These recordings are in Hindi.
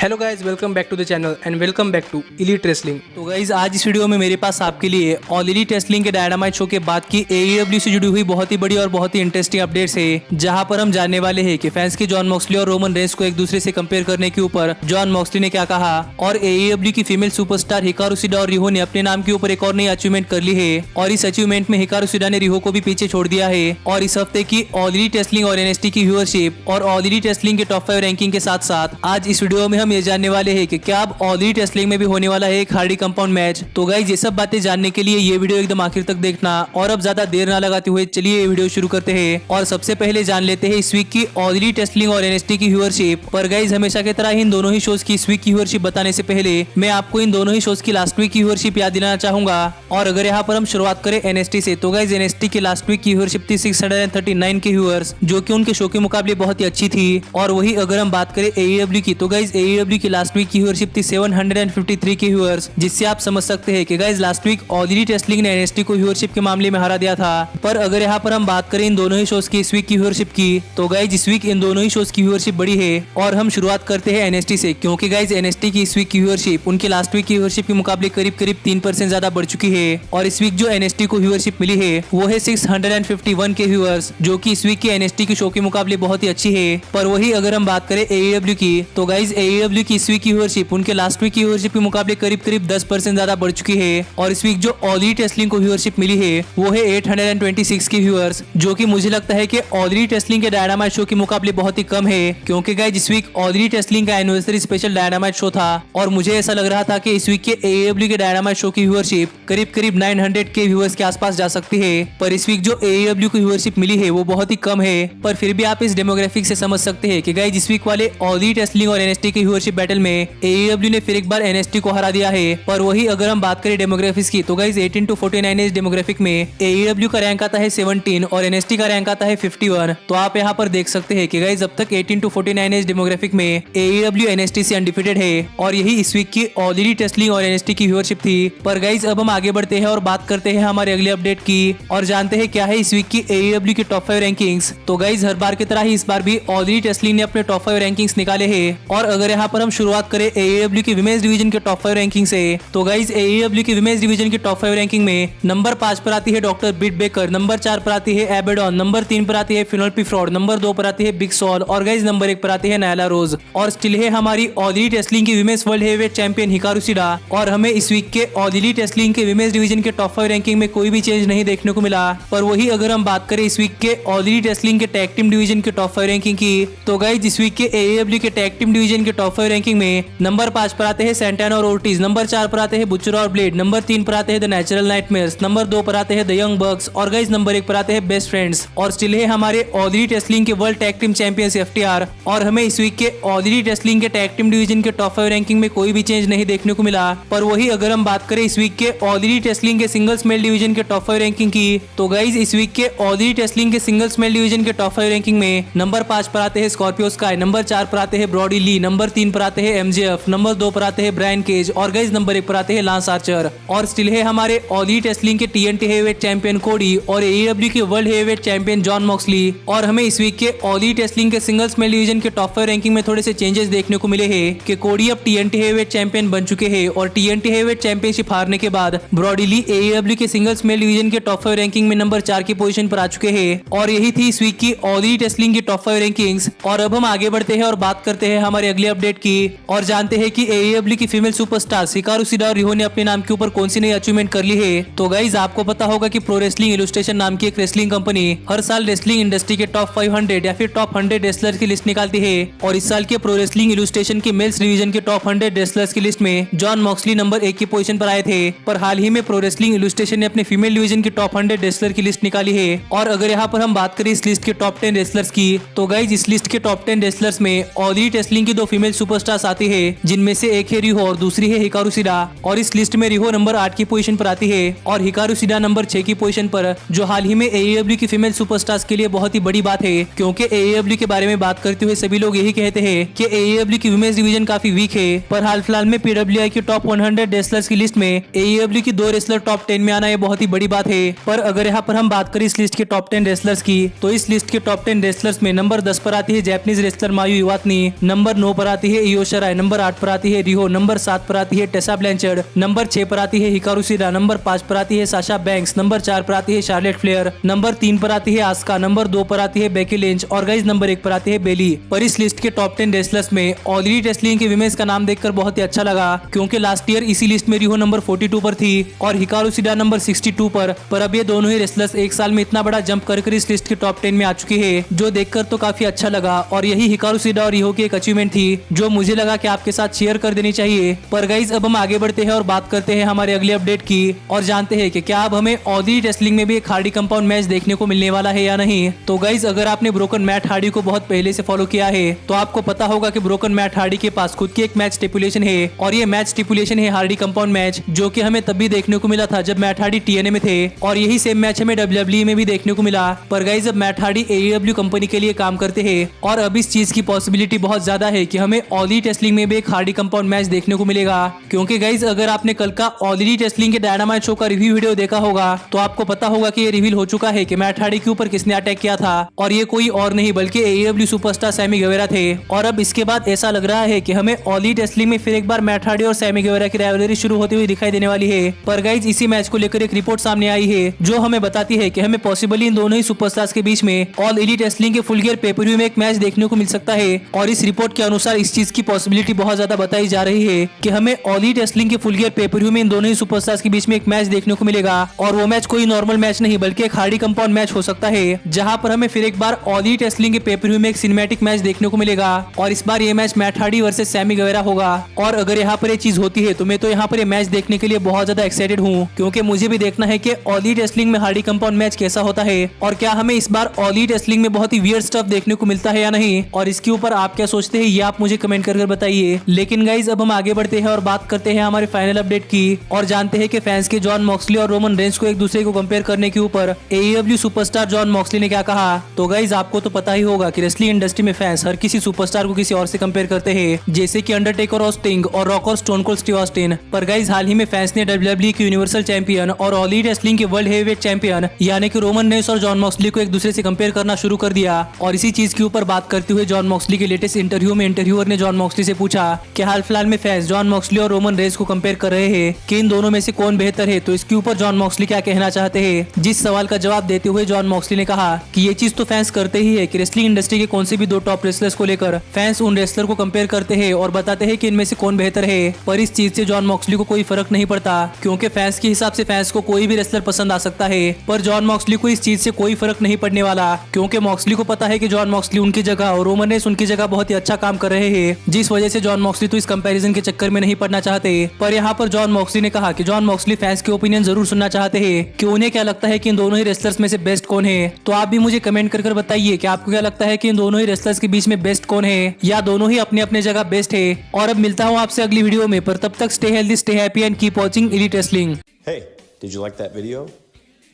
Hello guys, welcome back to the channel and welcome back to elite wrestling. तो गाइज आज इस वीडियो में मेरे पास आपके लिए ऑल एलीट रेसलिंग के डायनामाइट शो के बाद की AEW से जुड़ी हुई बहुत ही बड़ी और बहुत ही इंटरेस्टिंग अपडेट्स है, जहां पर हम जानने वाले हैं कि फैंस की जॉन मॉक्सली और रोमन रेंस को एक दूसरे से कंपेयर करने के ऊपर जॉन मॉक्सली ने क्या कहा, और AEW की फीमेल सुपरस्टार हिकारू शिडा और रिहो ने अपने नाम के ऊपर एक और नई अचीवमेंट कर ली है, और इस अचीवमेंट में हिकारू शिडा ने रिहो को भी पीछे छोड़ दिया है। और इस हफ्ते की ऑल एलीट रेसलिंग और NXT की व्यूअरशिप और ऑल एलीट रेसलिंग के टॉप 5 रैंकिंग के साथ साथ आज इस वीडियो में हम ये जानने वाले हैं कि क्या अब ऑल एलीट रेसलिंग में भी होने वाला है एक हार्डी कंपाउंड मैच। तो गाइस ये सब बातें जानने के लिए ये वीडियो एकदम आखिर तक देखना, और अब ज्यादा देर ना लगाते हुए चलिए ये वीडियो शुरू करते हैं। और सबसे पहले जान लेते हैं इस वीक की ऑल एलीट रेसलिंग और NXT की व्यूअरशिप। पर गाइस हमेशा की तरह इन दोनों ही शोज की इस वीक की व्यूअरशिप बताने से पहले मैं आपको इन दोनों ही शोज की लास्ट वीक की व्यूअरशिप याद दिलाना चाहूंगा। और अगर यहाँ पर हम शुरुआत करें NXT से, तो गाइस NXT की लास्ट वीक की व्यूअरशिप थी 639 के व्यूअर्स, जो कि उनके शो के मुकाबले बहुत ही अच्छी थी। और वही अगर हम बात करें AEW की, तो गाइस AEW की लास्ट वीक की व्यूअरशिप थी 753 के व्यूअर्स, जिससे आप समझ सकते हैं कि guys last week all elite wrestling ने NXT को व्यूअरशिप के मामले में हरा दिया था। पर अगर यहाँ पर हम बात करें इन दोनों ही शोज की इस वीक की व्यूअरशिप की, तो गाइस इस वीक इन दोनों ही शोज की व्यूअरशिप बड़ी है। और हम शुरुआत करते हैं NXT से, क्योंकि गाइस NXT की इस वीक की व्यूअरशिप उनकी लास्ट वीक की व्यूअरशिप के मुकाबले करीब 3% ज्यादा बढ़ चुकी है। और इस वीक जो NXT को व्यूअरशिप मिली है वो है 651 के व्यूअर्स, जो कि इस वीक के NXT के शो के मुकाबले बहुत ही अच्छी है। पर वही अगर हम बात करें AEW की, तो गाइस AEW की इस वीक की व्यूअरशिप उनके लास्ट वीक की व्यूअरशिप के मुकाबले करीब 10% ज्यादा बढ़ चुकी है। और इस वीक जो ऑल एलीट रेसलिंग को व्यूअरशिप मिली है वो है 826 के व्यूअर्स, जो कि मुझे लगता है कि ऑल एलीट रेसलिंग के डायनामाइट शो के मुकाबले बहुत ही कम है। क्योंकि गाइस इस वीक ऑल एलीट रेसलिंग का एनिवर्सरी स्पेशल डायनामाइट शो था, और मुझे ऐसा लग रहा था कि इस वीक के AEW के डायनामाइट शो की व्यूअरशिप करीब 900 के व्यूअर्स के आसपास जा सकती है। पर इस वीक जो AEW को व्यूअरशिप मिली है वो बहुत ही कम है। पर फिर भी आप इस डेमोग्राफिक से समझ सकते हैं कि गाइस इस वीक वाले ऑल एलीट रेसलिंग और NXT की व्यूअरशिप बैटल में AEW ने फिर एक बार NXT को हरा दिया है। पर वही अगर हम बात करें डेमोग्राफिक्स की, तो गाइस 18 to 49 एज डेमोग्राफिक में AEW का रैंक आता है 17 और NXT का रैंक आता है 51। तो आप यहाँ पर देख सकते हैं कि गाइस अब तक 18 to 49 एज डेमोग्राफिक में AEW NXT से अनडिफिटेड है। और यही इस वीक की ऑल एलीट रेसलिंग और NXT की व्यूअरशिप थी। पर गाइस अब हम आगे बढ़ते हैं और बात करते हैं हमारे अगले अपडेट की, और जानते हैं क्या है इस वीक की AEW की टॉप 5 रैंकिंग्स। तो गाइस हर बार की तरह ही इस बार भी ऑल एलीट रेसलिंग ने अपने टॉप 5 रैंकिंग्स निकाले हैं। और अगर यहाँ पर हम शुरुआत करें AEW की विमेंस डिवीजन के टॉप 5 रैंकिंग से, तो गाइस AEW की विमेंस डिवीजन की टॉप 5 रैंकिंग में नंबर 5 पर आती है डॉक्टर ब्रिट बेकर, नंबर 4 पर आती है एबेडॉन, नंबर 3 पर आती है फिनोल्पी फ्रॉड, नंबर 2 पर आती है बिग सॉल, और गाइस नंबर 1 पर आती है नायला रोज। और स्टिल है हमारी ऑल एलीट रेसलिंग की women's world heavyweight champion Hikaru Shida. और हमें इस वीक के ऑल एलीट रेसलिंग के विमेंस डिवीजन के टॉप 5 रैंकिंग में कोई भी चेंज नहीं देखने को मिला। पर वही अगर हम बात करें इस वीक के ऑल एलीट रेसलिंग के टैग टीम डिवीजन के टॉप 5 रैंकिंग की, तो गाइस इस वीक के AEW के टैग टीम डिवीजन के टॉप 5 रैंकिंग में नंबर 5 पर आते हैं सैंटाना और ओर्टिज, नंबर 4 पर आते हैं बुचर और ब्लेड, नंबर 3 पर आते हैं द नेचुरल नाइटमेयर्स, नंबर 2 पर आते हैं द यंग बक्स, और गाइस नंबर 1 पर आते हैं बेस्ट फ्रेंड्स। और स्टिल है हमारे ऑल एलीट रेसलिंग के world tag team champions FTR। और हमें इस वीक के ऑल एलीट रेसलिंग के टैग टीम डिवीजन के टॉप 5 रैंकिंग में कोई भी चेंज नहीं देखने को मिला। पर वही अगर हम बात करें इस वीक के ऑल एलीट रेसलिंग के सिंगल्स मेल डिवीजन के टॉप 5 रैंकिंग की, तो गाइस इस वीक के ऑल एलीट रेसलिंग के सिंगल्स मेल डिवीजन के टॉप 5 रैंकिंग में नंबर 5 पर आते हैं स्कॉर्पियो स्काई, नंबर 4 पर आते हैं ब्रॉडी ली, नंबर 3 पर आते हैं MJF, नंबर 2 पर आते हैं ब्रायन केज, और गाइस नंबर 1 पर आते हैं लांस आर्चर। और स्टिल है हमारे ऑल एलीट रेसलिंग के TNT हेवीवेट चैंपियन कोडी और AEW के world heavyweight champion John Moxley. और हमें इस वीक के ऑल एलीट रेसलिंग के सिंगल्स मेल डिवीजन के टॉप 5 रैंकिंग में थोड़े से चेंजेस देखने को मिले हैं कि कोडी अब TNT हेवीवेट चैंपियन बन चुके हैं, और TNT हेवीवेट चैंपियनशिप हारने के बाद ब्रॉडी ली AEW के सिंगल्स मेल डिवीजन के टॉप 5 रैंकिंग में नंबर 4 की पोजीशन पर आ चुके हैं। और यही थी इस वीक की ऑल एलीट रेसलिंग की टॉप 5 रैंकिंग्स। और अब हम आगे बढ़ते हैं और बात करते हैं हमारे अगले अपडेट की, और जानते हैं कि AEW की फीमेल सुपरस्टार हिकारू शिडा और रिहो ने अपने नाम के ऊपर कौन सी नई अचीवमेंट कर ली है। तो गाइज आपको पता होगा कि प्रो रेसलिंग इलस्ट्रेशन नाम की एक रेसलिंग कंपनी हर साल रेसलिंग इंडस्ट्री के टॉप 500 या फिर टॉप 100 रेसलर की लिस्ट निकालती है। और इस साल के प्रो रेसलिंग इलस्ट्रेशन के मेल्स डिवीजन के टॉप 100 रेसलर्स की लिस्ट में जॉन मॉक्सली नंबर 1 की पोजीशन पर आए थे। पर हाल ही में प्रो रेसलिंग इलस्ट्रेशन ने अपने फीमेल डिवीजन के टॉप 100 रेसलर की लिस्ट निकाली है। और अगर यहाँ पर हम बात करें इस लिस्ट के टॉप 10 रेसलर्स की, तो गाइज इस लिस्ट के टॉप 10 रेसलर्स में ऑल एलीट रेसलिंग की 2 फीमेल सुपरस्टार्स आती है, जिनमें से एक है रिहो और दूसरी है हिकारू शिडा। और इस लिस्ट में रिहो नंबर 8 की पोजीशन पर आती है और हिकारू शिडा नंबर 6 की पोजीशन पर, जो हाल ही में AEW की फीमेल सुपरस्टार्स के लिए बहुत ही बड़ी बात है। क्योंकि AEW के बारे में बात करते हुए सभी लोग यही कहते हैं कि AEW की विमेंस डिवीजन काफी वीक है। पर हाल फिलहाल में PWI की टॉप 100 रेसलर्स की लिस्ट में AEW की 2 रेसलर टॉप 10 में आना ये बहुत ही बड़ी बात है। पर अगर यहाँ पर हम बात करें इस लिस्ट के टॉप 10 रेसलर्स की, तो इस लिस्ट के टॉप 10 रेसलर्स में नंबर 10 पर आती है जापानीज रेसलर मायू इवातनी, नंबर 9 पर आती आती है इयो शिराई, नंबर 8 पर आती है रिहो, नंबर 7 पर आती है टेसा ब्लैंचर्ड, नंबर 6 पर आती है हिकारू शिरा, नंबर 5 पर आती है साशा बैंक्स, नंबर 4 पर आती है शार्लेट फ्लेयर, नंबर 3 पर आती है आस्का, नंबर 2 पर आती है बेकी लिंच और गाइस नंबर 1 पर आती है बेली। पर इस लिस्ट के टॉप 10 रेसलर्स में ऑल एलीट रेसलिंग के विमेंस का नाम देखकर बहुत ही अच्छा लगा, क्योंकि लास्ट ईयर इसी लिस्ट में रिहो नंबर 42 पर थी और हिकारू शिरा नंबर 62 पर अब ये दोनों ही रेसलर्स एक साल में इतना बड़ा जंप कर इस लिस्ट के टॉप 10 में आ चुकी है, जो देखकर तो काफी अच्छा लगा। और यही हिकारू शिरा और रिहो की एक अचीवमेंट थी जो मुझे लगा कि आपके साथ शेयर कर देनी चाहिए। पर गाइज अब हम आगे बढ़ते हैं और बात करते हैं हमारे अगले अपडेट की और जानते हैं कि क्या अब हमें ऑल एलीट रेसलिंग में भी एक हार्डी कंपाउंड मैच देखने को मिलने वाला है या नहीं। तो गाइज अगर आपने ब्रोकन मैट हार्डी को बहुत पहले से फॉलो किया है तो आपको पता होगा कि ब्रोकन मैट हार्डी के पास खुद की एक मैच स्टिपुलेशन है और ये मैच स्टिपुलेशन है हार्डी कंपाउंड मैच, जो कि हमें तब भी देखने को मिला था जब मैट हार्डी टीएनए में थे और यही सेम मैच हमें डब्ल्यूडब्ल्यूई में भी देखने को मिला। पर गाइज अब मैट हार्डी एईडब्ल्यू कंपनी के लिए काम करते हैं और अब इस चीज की पॉसिबिलिटी बहुत ज्यादा है कि हमें ऑल एलीट रेसलिंग में भी एक हार्डी कंपाउंड मैच देखने को मिलेगा। क्योंकि गाइज अगर आपने कल का ऑल एलीट रेसलिंग के डायनामाइट शो का रिव्यू वीडियो देखा होगा तो आपको पता होगा कि ये रिवील हो चुका है कि मैट हार्डी के ऊपर किसने अटैक किया था और ये कोई और नहीं बल्कि एईडब्ल्यू सुपरस्टार सैमी गेवेरा थे। और अब इसके बाद ऐसा लग रहा है कि हमें ऑल एलीट रेसलिंग में फिर एक बार मैट हार्डी और सैमी गेवेरा की राइवलरी शुरू होती हुई दिखाई देने वाली है। पर गाइज इसी मैच को लेकर एक रिपोर्ट सामने आई है जो हमें बताती है कि हमें पॉसिबली इन दोनों ही सुपरस्टार्स के बीच में ऑल एलीट रेसलिंग के फुल गियर पेपर व्यू में एक मैच देखने को मिल सकता है। और इस रिपोर्ट के अनुसार इस चीज की पॉसिबिलिटी बहुत ज्यादा बताई जा रही है कि हमें ऑल एलीट रेसलिंग के फुल गियर पेपर व्यू में इन दोनों ही सुपरस्टार्स के बीच में एक मैच देखने को मिलेगा और वो मैच कोई नॉर्मल मैच नहीं बल्कि एक हार्डी कंपाउंड मैच हो सकता है, जहां पर हमें फिर एक बार ऑल एलीट रेसलिंग के पेपर व्यू में एक सिनेमैटिक मैच देखने को मिलेगा और इस बार ये match Matt Hardy versus Sammy Guevara होगा। और अगर यहाँ पर ये चीज होती है तो मैं तो यहाँ पर ये मैच देखने के लिए बहुत ज्यादा एक्साइटेड हूँ, क्योंकि मुझे भी देखना है कि ऑल एलीट रेसलिंग में हार्डी कंपाउंड मैच कैसा होता है और क्या हमें इस बार ऑल एलीट रेसलिंग में बहुत ही वियर्ड स्टफ देखने को मिलता है या नहीं। और इसके ऊपर आप क्या सोचते हैं ये आप मुझे कमेंट कर बताइए। लेकिन गाइज अब हम आगे बढ़ते हैं और बात करते हैं हमारे फाइनल अपडेट की और जानते हैं कि फैंस के जॉन मॉक्सली और रोमन रेंस को एक दूसरे को कंपेयर करने के ऊपर एईडब्ल्यू सुपरस्टार जॉन मॉक्सली ने क्या कहा। तो गाइज आपको तो पता ही होगा कि रेसलिंग इंडस्ट्री में फैंस हर किसी सुपरस्टार को किसी और से कंपेयर करते हैं, जैसे कि अंडरटेकर और स्टिंग और रॉक और स्टोन कोल्ड स्टीव ऑस्टिन। पर गाइज हाल ही में फैंस ने डब्ल्यूडब्ल्यूई के यूनिवर्सल चैंपियन और ऑल एलीट रेसलिंग के वर्ल्ड हेवीवेट चैंपियन यानी कि रोमन रेंस और जॉन मॉक्सली को एक दूसरे से कंपेयर करना शुरू कर दिया। और इसी चीज के ऊपर बात करते हुए जॉन मॉक्सली के लेटेस्ट इंटरव्यू में इंटरव्यूअर ने जॉन मॉक्सली से पूछा कि हाल फिलहाल में फैंस जॉन मॉक्सली और रोमन रेंस को कंपेयर कर रहे हैं कि इन दोनों में से कौन बेहतर है। तो इसके ऊपर जॉन मॉक्सली क्या कहना चाहते हैं। जिस सवाल का जवाब देते हुए जॉन मॉक्सली ने कहा कि ये चीज तो फैंस करते ही है कि रेसलिंग इंडस्ट्री के कौन से भी दो टॉप रेसलर्स को लेकर फैंस उन रेसलर को कंपेयर करते हैं और बताते हैं कि इनमें से कौन बेहतर है। पर इस चीज से जॉन मॉक्सली को कोई फर्क नहीं पड़ता, क्योंकि फैंस के हिसाब से फैंस को कोई भी रेसलर पसंद आ सकता है। पर जॉन मॉक्सली को इस चीज से कोई फर्क नहीं पड़ने वाला, क्योंकि मॉक्सली को पता है कि जॉन मॉक्सली उनकी जगह और रोमन रेंस उनकी जगह बहुत ही अच्छा काम कर रहे हैं, जिस वजह से जॉन मॉक्सली तो इस कंपैरिजन के चक्कर में नहीं पड़ना चाहते। पर यहाँ पर जॉन मॉक्सली ने कहा कि जॉन मॉक्सली फैंस के ओपिनियन जरूर सुनना चाहते हैं कि उन्हें क्या लगता है कि इन दोनों ही रेसलर्स में से बेस्ट कौन है। तो आप भी मुझे कमेंट कर बताइए कि आपको क्या लगता है कि इन दोनों ही रेसलर्स के बीच में बेस्ट कौन है या दोनों ही अपने अपने जगह बेस्ट है। और अब मिलता हूँ आपसे अगली वीडियो में, पर तब तक stay healthy, stay happy and keep watching elite wrestling. Hey, did you like that video?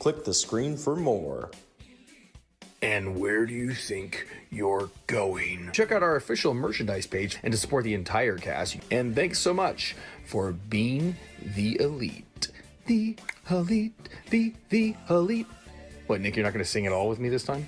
Click the screen for more. And where do you think you're going? Check out our official merchandise page and to support the entire cast. And thanks so much for being the elite. The elite, the elite. What, Nick, you're not going to sing it all with me this time?